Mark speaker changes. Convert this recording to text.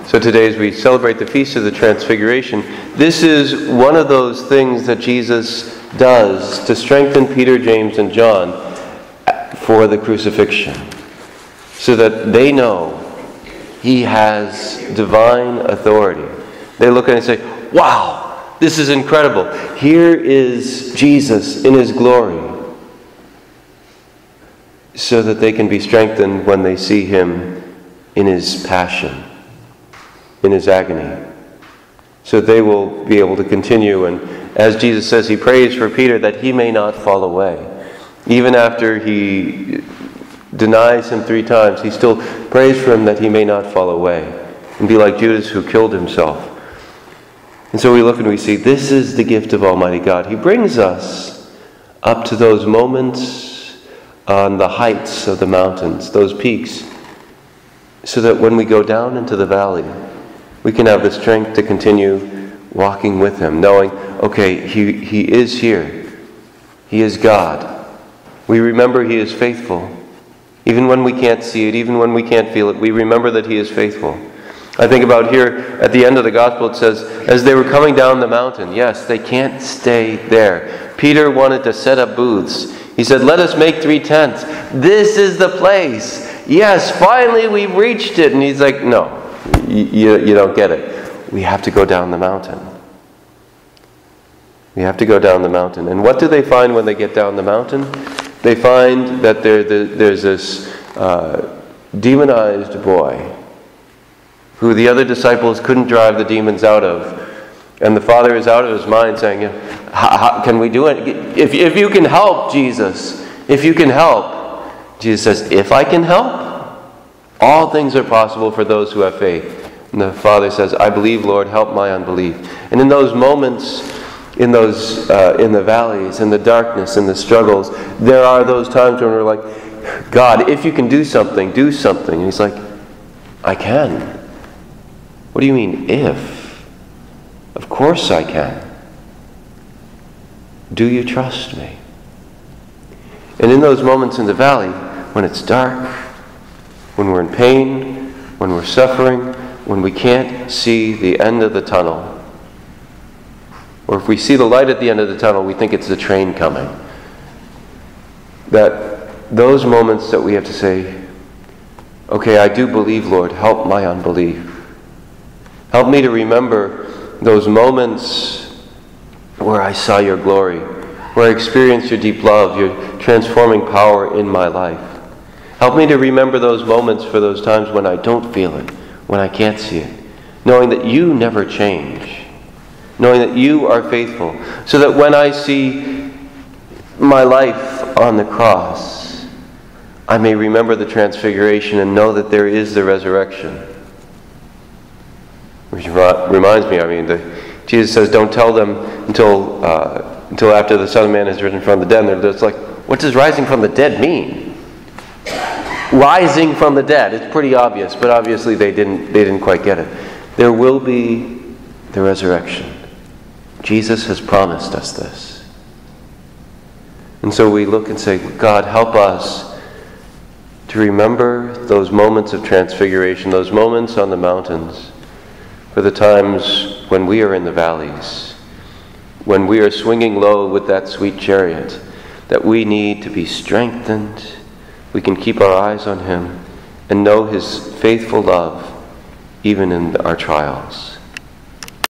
Speaker 1: So today, as we celebrate the Feast of the Transfiguration, this is one of those things that Jesus does to strengthen Peter, James, and John for the crucifixion, so that they know he has divine authority. They look at it and say, wow, this is incredible. Here is Jesus in his glory. So that they can be strengthened when they see him in his passion, in his agony. So they will be able to continue. And as Jesus says, he prays for Peter that he may not fall away. Even after he denies him 3 times, he still prays for him that he may not fall away and be like Judas who killed himself. And so we look and we see this is the gift of Almighty God. He brings us up to those moments on the heights of the mountains, those peaks, so that when we go down into the valley, we can have the strength to continue walking with him, knowing, okay, he is here. He is God. We remember he is faithful. Even when we can't see it, even when we can't feel it, we remember that he is faithful. I think about here at the end of the gospel, it says, as they were coming down the mountain, yes, they can't stay there. Peter wanted to set up booths. He said, let us make 3 tents. This is the place. Yes, finally we've reached it. And he's like, no, you don't get it. We have to go down the mountain. We have to go down the mountain. And what do they find when they get down the mountain? They find that there's this demonized boy who the other disciples couldn't drive the demons out of. And the Father is out of his mind saying, how can we do it? If you can help, Jesus, if you can help. Jesus says, if I can help, all things are possible for those who have faith. And the Father says, I believe, Lord, help my unbelief. And in those moments, in the valleys, in the darkness, in the struggles, there are those times when we're like, God, if you can do something, do something. And he's like, I can. What do you mean, if? Of course I can. Do you trust me? And in those moments in the valley, when it's dark, when we're in pain, when we're suffering, when we can't see the end of the tunnel, or if we see the light at the end of the tunnel, we think it's the train coming. That those moments that we have to say, okay, I do believe, Lord, help my unbelief. Help me to remember those moments where I saw your glory, where I experienced your deep love, your transforming power in my life. Help me to remember those moments for those times when I don't feel it, when I can't see it, knowing that you never change, knowing that you are faithful, so that when I see my life on the cross, I may remember the transfiguration and know that there is the resurrection. Which reminds me, Jesus says, don't tell them until after the Son of Man has risen from the dead. And they're just like, what does rising from the dead mean? Rising from the dead. It's pretty obvious, but obviously they didn't quite get it. There will be the resurrection. Jesus has promised us this. And so we look and say, God, help us to remember those moments of transfiguration, those moments on the mountains, for the times when we are in the valleys, when we are swinging low with that sweet chariot, that we need to be strengthened. We can keep our eyes on him and know his faithful love even in our trials.